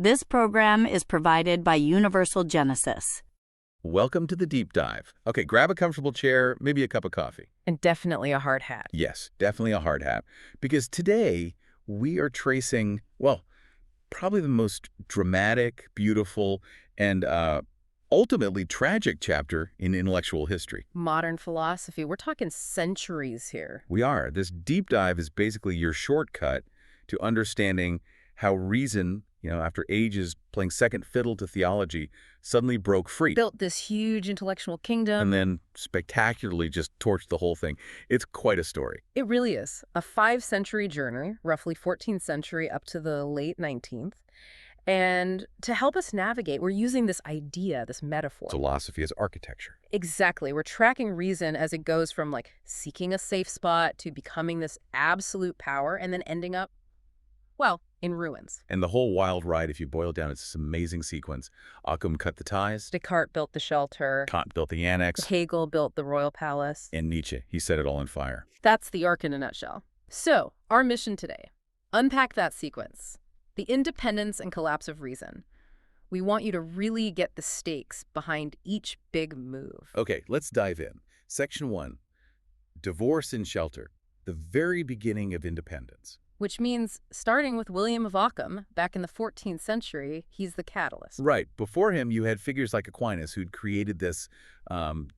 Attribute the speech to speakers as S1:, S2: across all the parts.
S1: This program is provided by Universal Genesis.
S2: Welcome to the deep dive. Okay, grab a comfortable chair, maybe a cup of coffee.
S3: And definitely a hard hat.
S2: Yes, definitely a hard hat. Because today we are tracing, well, probably the most dramatic, beautiful, and ultimately tragic chapter in intellectual history.
S3: Modern philosophy. We're talking centuries here.
S2: We are. This deep dive is basically your shortcut to understanding how reason, after ages playing second fiddle to theology, suddenly broke free.
S3: Built this huge intellectual kingdom.
S2: And then spectacularly just torched the whole thing. It's quite a story.
S3: It really is. A 5-century journey, roughly 14th century up to the late 19th. And to help us navigate, we're using this idea, this metaphor.
S2: Philosophy as architecture.
S3: Exactly. We're tracking reason as it goes from seeking a safe spot to becoming this absolute power and then ending up, well, in ruins.
S2: And the whole wild ride, if you boil it down, it's this amazing sequence. Ockham cut the ties.
S3: Descartes built the shelter.
S2: Kant built the annex.
S3: Hegel built the royal palace.
S2: And Nietzsche, he set it all on fire.
S3: That's the arc in a nutshell. So, our mission today, unpack that sequence. The independence and collapse of reason. We want you to really get the stakes behind each big move.
S2: Okay, let's dive in. Section 1, divorce and shelter, the very beginning of independence.
S3: Which means, starting with William of Ockham, back in the 14th century, he's the catalyst.
S2: Right. Before him, you had figures like Aquinas who'd created this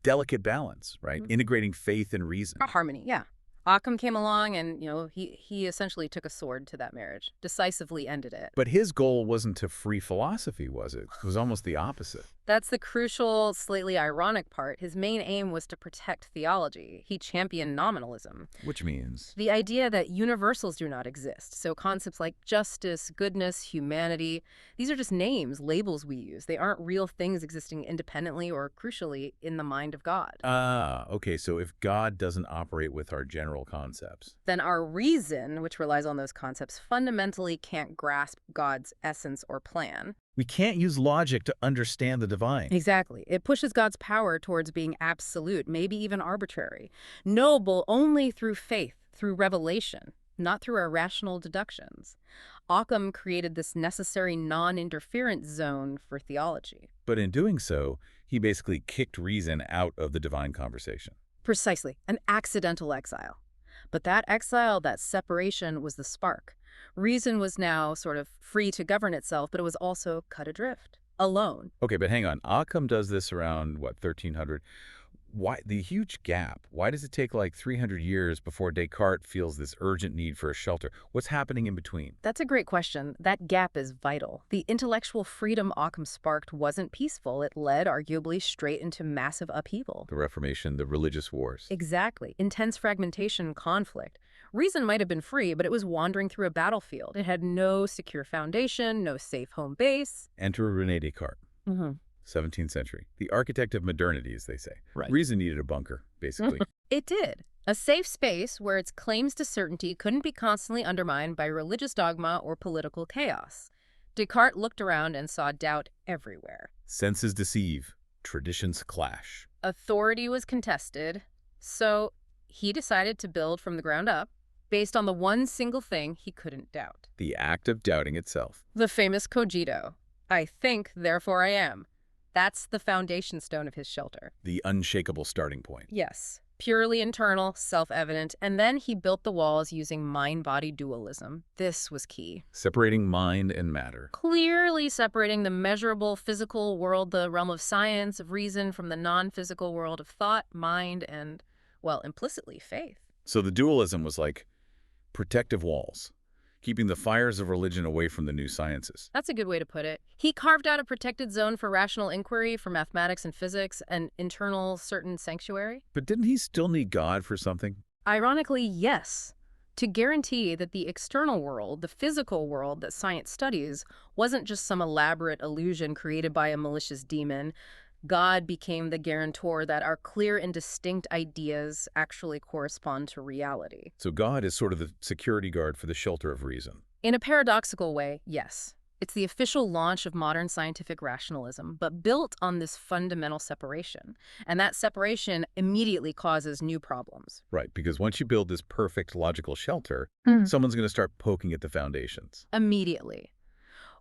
S2: delicate balance, right? Mm-hmm. Integrating faith and reason.
S3: Harmony, yeah. Ockham came along and, he essentially took a sword to that marriage, decisively ended it.
S2: But his goal wasn't to free philosophy, was it? It was almost the opposite.
S3: That's the crucial, slightly ironic part. His main aim was to protect theology. He championed nominalism.
S2: Which means?
S3: The idea that universals do not exist. So concepts like justice, goodness, humanity, these are just names, labels we use. They aren't real things existing independently or, crucially, in the mind of God.
S2: Okay, so if God doesn't operate with our general concepts,
S3: then our reason, which relies on those concepts, fundamentally can't grasp God's essence or plan.
S2: We can't use logic to understand the divine.
S3: Exactly. It pushes God's power towards being absolute, maybe even arbitrary, knowable only through faith, through revelation, not through our rational deductions. Ockham created this necessary non-interference zone for theology.
S2: But in doing so, he basically kicked reason out of the divine conversation.
S3: Precisely. An accidental exile. But that exile, that separation, was the spark. Reason was now sort of free to govern itself, but it was also cut adrift, alone.
S2: Okay, but hang on. Ockham does this around, 1300? Why the huge gap? Why does it take 300 years before Descartes feels this urgent need for a shelter? What's happening in between?
S3: That's a great question. That gap is vital. The intellectual freedom Ockham sparked wasn't peaceful. It led, arguably, straight into massive upheaval.
S2: The Reformation, the religious wars.
S3: Exactly. Intense fragmentation, conflict. Reason might have been free, but it was wandering through a battlefield. It had no secure foundation, no safe home base.
S2: Enter René Descartes.
S3: Mm-hmm.
S2: 17th century. The architect of modernity, as they say.
S3: Right.
S2: Reason needed a bunker, basically.
S3: It did. A safe space where its claims to certainty couldn't be constantly undermined by religious dogma or political chaos. Descartes looked around and saw doubt everywhere.
S2: Senses deceive. Traditions clash.
S3: Authority was contested, so he decided to build from the ground up, based on the one single thing he couldn't doubt.
S2: The act of doubting itself.
S3: The famous cogito. I think, therefore I am. That's the foundation stone of his shelter.
S2: The unshakable starting point.
S3: Yes. Purely internal, self-evident, and then he built the walls using mind-body dualism. This was key.
S2: Separating mind and matter.
S3: Clearly separating the measurable physical world, the realm of science, of reason, from the non-physical world of thought, mind, and, well, implicitly, faith.
S2: So the dualism was like protective walls, keeping the fires of religion away from the new sciences.
S3: That's a good way to put it. He carved out a protected zone for rational inquiry, for mathematics and physics, an internal certain sanctuary.
S2: But didn't he still need God for something?
S3: Ironically, yes. To guarantee that the external world, the physical world that science studies, wasn't just some elaborate illusion created by a malicious demon, God became the guarantor that our clear and distinct ideas actually correspond to reality.
S2: So God is sort of the security guard for the shelter of reason.
S3: In a paradoxical way, yes. It's the official launch of modern scientific rationalism, but built on this fundamental separation. And that separation immediately causes new problems.
S2: Right, because once you build this perfect logical shelter, someone's going to start poking at the foundations.
S3: Immediately.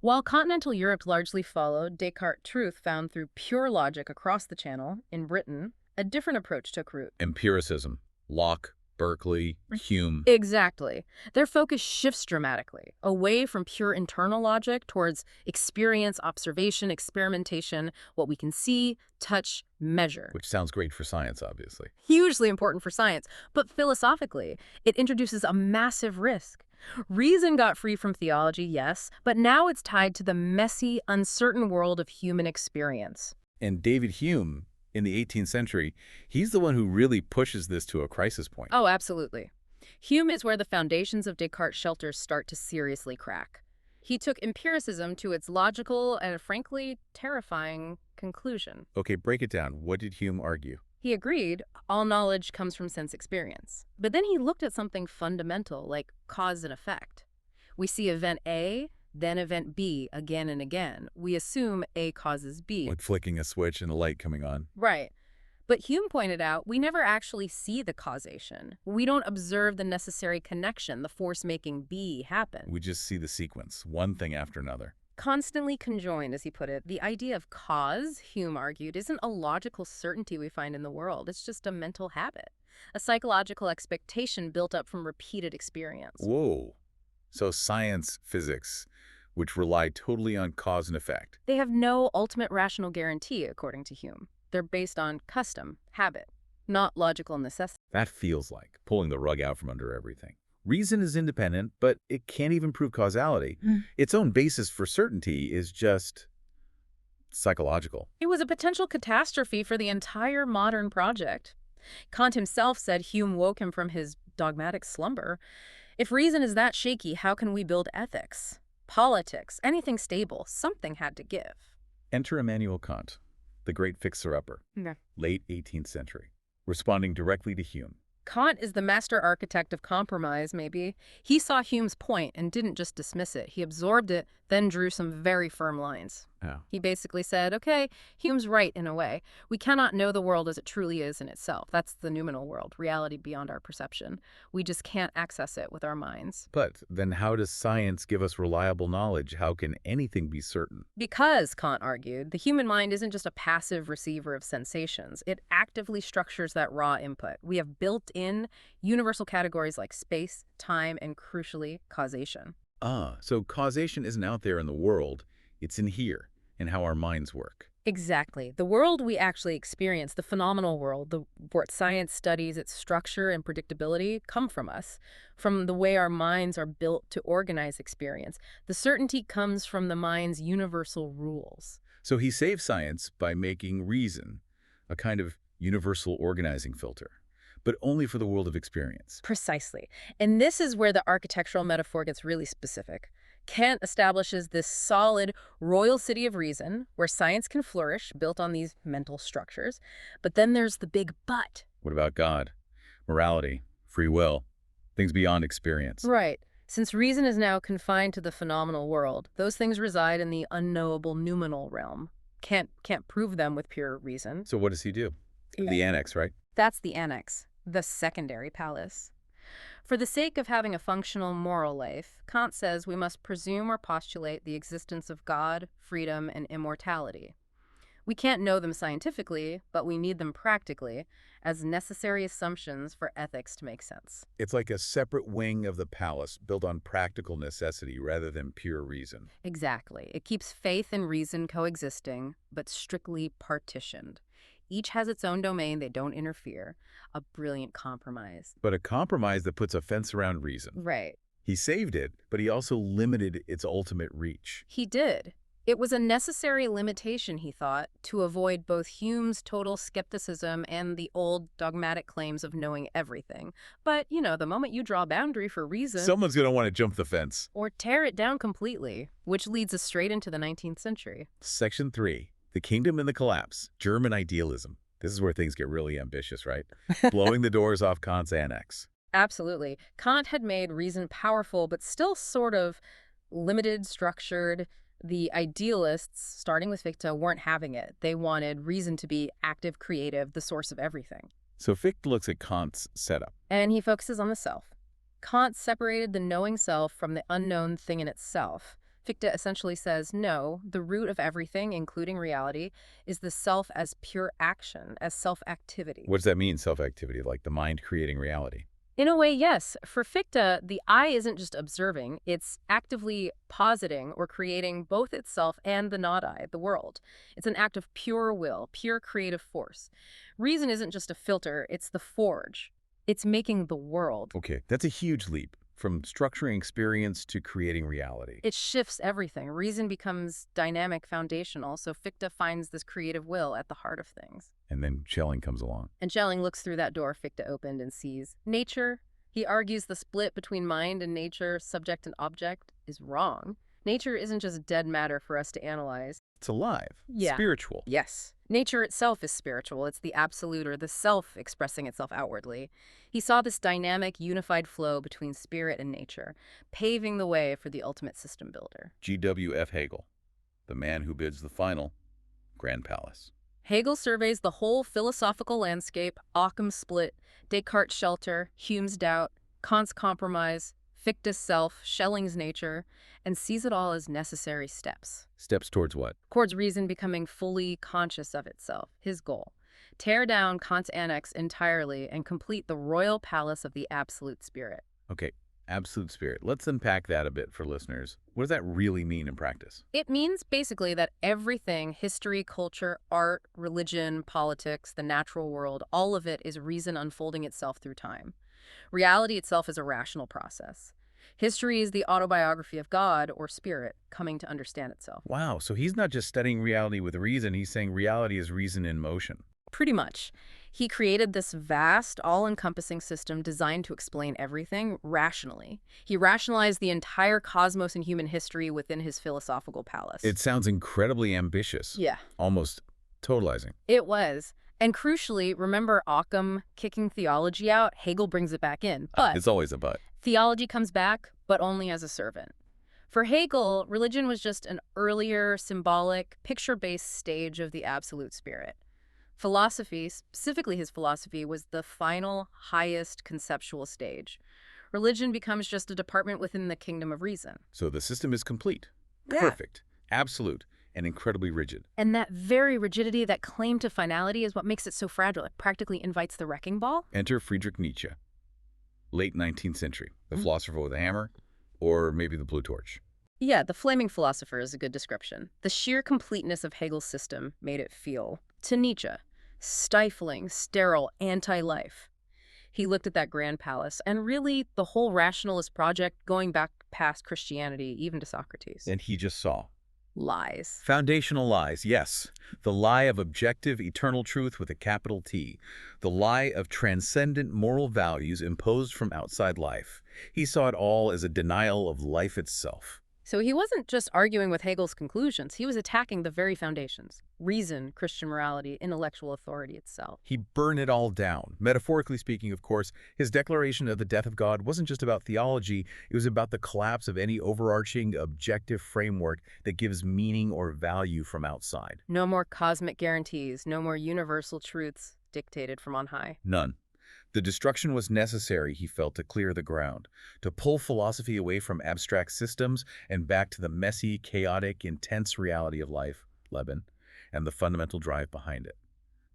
S3: While continental Europe largely followed Descartes' truth found through pure logic across the Channel, in Britain, a different approach took root.
S2: Empiricism. Locke, Berkeley, Hume.
S3: Exactly. Their focus shifts dramatically, away from pure internal logic towards experience, observation, experimentation, what we can see, touch, measure.
S2: Which sounds great for science, obviously.
S3: Hugely important for science, but philosophically, it introduces a massive risk. Reason got free from theology, yes, but now it's tied to the messy, uncertain world of human experience.
S2: And David Hume, in the 18th century, he's the one who really pushes this to a crisis point.
S3: Oh, absolutely. Hume is where the foundations of Descartes' shelters start to seriously crack. He took empiricism to its logical and, frankly, terrifying conclusion.
S2: Okay, break it down. What did Hume argue?
S3: He agreed all knowledge comes from sense experience. But then he looked at something fundamental, like cause and effect. We see event A, then event B again and again. We assume A causes B.
S2: Like flicking a switch and a light coming on.
S3: Right. But Hume pointed out we never actually see the causation. We don't observe the necessary connection, the force making B happen.
S2: We just see the sequence, one thing after another.
S3: Constantly conjoined, as he put it, the idea of cause, Hume argued, isn't a logical certainty we find in the world. It's just a mental habit, a psychological expectation built up from repeated experience.
S2: Whoa. So science, physics, which rely totally on cause and effect.
S3: They have no ultimate rational guarantee, according to Hume. They're based on custom, habit, not logical necessity.
S2: That feels like pulling the rug out from under everything. Reason is independent, but it can't even prove causality. Its own basis for certainty is just psychological.
S3: It was a potential catastrophe for the entire modern project. Kant himself said Hume woke him from his dogmatic slumber. If reason is that shaky, how can we build ethics, politics, anything stable? Something had to give.
S2: Enter Immanuel Kant, the great fixer-upper, late 18th century, responding directly to Hume.
S3: Kant is the master architect of compromise, maybe. He saw Hume's point and didn't just dismiss it. He absorbed it, then drew some very firm lines. He basically said, okay, Hume's right in a way. We cannot know the world as it truly is in itself. That's the noumenal world, reality beyond our perception. We just can't access it with our minds.
S2: But then how does science give us reliable knowledge? How can anything be certain?
S3: Because, Kant argued, the human mind isn't just a passive receiver of sensations. It actively structures that raw input. We have built-in universal categories like space, time, and crucially, causation.
S2: So causation isn't out there in the world. It's in here, in how our minds work.
S3: Exactly. The world we actually experience, the phenomenal world, what science studies, its structure and predictability, come from us, from the way our minds are built to organize experience. The certainty comes from the mind's universal rules.
S2: So he saved science by making reason a kind of universal organizing filter, but only for the world of experience.
S3: Precisely. And this is where the architectural metaphor gets really specific. Kant establishes this solid royal city of reason where science can flourish, built on these mental structures. But then there's the big but.
S2: What about God? Morality, free will, things beyond experience.
S3: Right. Since reason is now confined to the phenomenal world, those things reside in the unknowable noumenal realm. Can't prove them with pure reason.
S2: So what does he do? The annex, right?
S3: That's the annex, the secondary palace. For the sake of having a functional moral life, Kant says we must presume or postulate the existence of God, freedom, and immortality. We can't know them scientifically, but we need them practically as necessary assumptions for ethics to make sense.
S2: It's like a separate wing of the palace built on practical necessity rather than pure reason.
S3: Exactly. It keeps faith and reason coexisting, but strictly partitioned. Each has its own domain, they don't interfere. A brilliant compromise.
S2: But a compromise that puts a fence around reason.
S3: Right.
S2: He saved it, but he also limited its ultimate reach.
S3: He did. It was a necessary limitation, he thought, to avoid both Hume's total skepticism and the old dogmatic claims of knowing everything. But, you know, the moment you draw a boundary for reason...
S2: Someone's going to want to jump the fence.
S3: Or tear it down completely, which leads us straight into the 19th century.
S2: Section 3. The Kingdom and the Collapse, German Idealism. This is where things get really ambitious, right? Blowing the doors off Kant's annex.
S3: Absolutely. Kant had made reason powerful, but still sort of limited, structured. The idealists, starting with Fichte, weren't having it. They wanted reason to be active, creative, the source of everything.
S2: So Fichte looks at Kant's setup.
S3: And he focuses on the self. Kant separated the knowing self from the unknown thing in itself. Fichte essentially says, no, the root of everything, including reality, is the self as pure action, as self-activity.
S2: What does that mean, self-activity, like the mind creating reality?
S3: In a way, yes. For Fichte, the I isn't just observing, it's actively positing or creating both itself and the not-I, the world. It's an act of pure will, pure creative force. Reason isn't just a filter, it's the forge. It's making the world.
S2: Okay, that's a huge leap, from structuring experience to creating reality.
S3: It shifts everything. Reason becomes dynamic, foundational, so Fichte finds this creative will at the heart of things.
S2: And then Schelling comes along.
S3: And Schelling looks through that door Fichte opened and sees nature. He argues the split between mind and nature, subject and object, is wrong. Nature isn't just dead matter for us to analyze.
S2: It's alive,
S3: Yeah.
S2: spiritual.
S3: Yes. Nature itself is spiritual. It's the absolute or the self expressing itself outwardly. He saw this dynamic, unified flow between spirit and nature, paving the way for the ultimate system builder.
S2: G.W.F. Hegel, the man who builds the final Grand Palace.
S3: Hegel surveys the whole philosophical landscape, Occam's split, Descartes' shelter, Hume's doubt, Kant's compromise, Fichte's self, Schelling's nature, and sees it all as necessary steps.
S2: Steps towards what?
S3: Towards reason becoming fully conscious of itself, his goal. Tear down Kant's annex entirely and complete the royal palace of the absolute spirit.
S2: Okay, absolute spirit. Let's unpack that a bit for listeners. What does that really mean in practice?
S3: It means basically that everything, history, culture, art, religion, politics, the natural world, all of it is reason unfolding itself through time. Reality itself is a rational process. History is the autobiography of God or spirit coming to understand itself.
S2: Wow, so he's not just studying reality with reason, he's saying reality is reason in motion.
S3: Pretty much. He created this vast, all-encompassing system designed to explain everything rationally. He rationalized the entire cosmos and human history within his philosophical palace.
S2: It sounds incredibly ambitious.
S3: Yeah.
S2: Almost totalizing.
S3: It was. And crucially, remember Occam kicking theology out? Hegel brings it back in. But
S2: It's always a but.
S3: theology comes back, but only as a servant. For Hegel, religion was just an earlier, symbolic, picture-based stage of the absolute spirit. Philosophy, specifically his philosophy, was the final, highest conceptual stage. Religion becomes just a department within the kingdom of reason.
S2: So the system is complete,
S3: Yeah.
S2: perfect, absolute, and incredibly rigid.
S3: And that very rigidity, that claim to finality, is what makes it so fragile. It practically invites the wrecking ball.
S2: Enter Friedrich Nietzsche, late 19th century, the philosopher with a hammer, or maybe the blue torch.
S3: Yeah, the flaming philosopher is a good description. The sheer completeness of Hegel's system made it feel, to Nietzsche, stifling, sterile, anti-life. He looked at that grand palace and really the whole rationalist project going back past Christianity, even to Socrates.
S2: And he just saw.
S3: Lies.
S2: Foundational lies, yes. The lie of objective, eternal truth with a capital T. The lie of transcendent moral values imposed from outside life. He saw it all as a denial of life itself.
S3: So he wasn't just arguing with Hegel's conclusions, he was attacking the very foundations. Reason, Christian morality, intellectual authority itself.
S2: He burned it all down. Metaphorically speaking, of course, his declaration of the death of God wasn't just about theology, it was about the collapse of any overarching objective framework that gives meaning or value from outside.
S3: No more cosmic guarantees, no more universal truths dictated from on high.
S2: None. The destruction was necessary, he felt, to clear the ground, to pull philosophy away from abstract systems and back to the messy, chaotic, intense reality of life, Leben, and the fundamental drive behind it.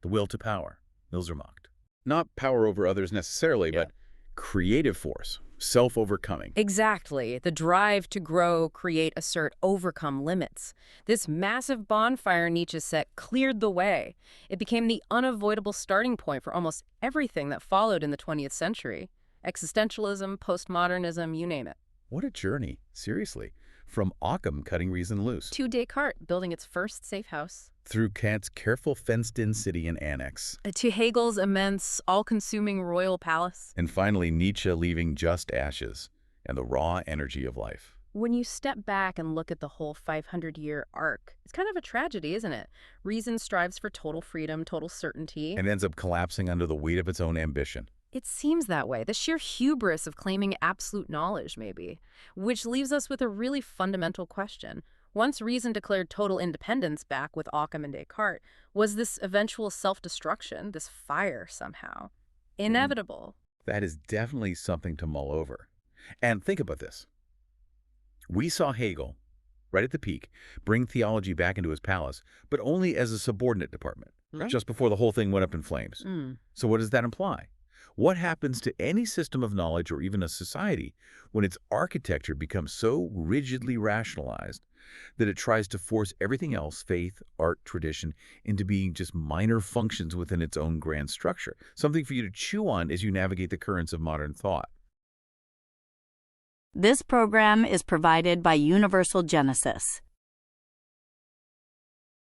S2: The will to power, Milzermacht. Not power over others necessarily, but creative force, self-overcoming.
S3: Exactly. The drive to grow, create, assert, overcome limits. This massive bonfire Nietzsche set cleared the way. It became the unavoidable starting point for almost everything that followed in the 20th century. Existentialism, postmodernism, you name it.
S2: What a journey, seriously. From Ockham cutting reason loose,
S3: To Descartes building its first safe house,
S2: through Kant's careful fenced-in city and annex,
S3: to Hegel's immense, all-consuming royal palace.
S2: and finally Nietzsche leaving just ashes and the raw energy of life.
S3: When you step back and look at the whole 500-year arc, it's kind of a tragedy, isn't it? Reason strives for total freedom, total certainty.
S2: And ends up collapsing under the weight of its own ambition.
S3: It seems that way, the sheer hubris of claiming absolute knowledge, maybe. Which leaves us with a really fundamental question. Once reason declared total independence back with Occam and Descartes, was this eventual self-destruction, this fire somehow, inevitable?
S2: That is definitely something to mull over. And think about this. We saw Hegel right at the peak, bring theology back into his palace, but only as a subordinate department, just before the whole thing went up in flames. So what does that imply? What happens to any system of knowledge or even a society when its architecture becomes so rigidly rationalized that it tries to force everything else, faith, art, tradition, into being just minor functions within its own grand structure? Something for you to chew on as you navigate the currents of modern thought.
S1: This program is provided by Universal Genesis.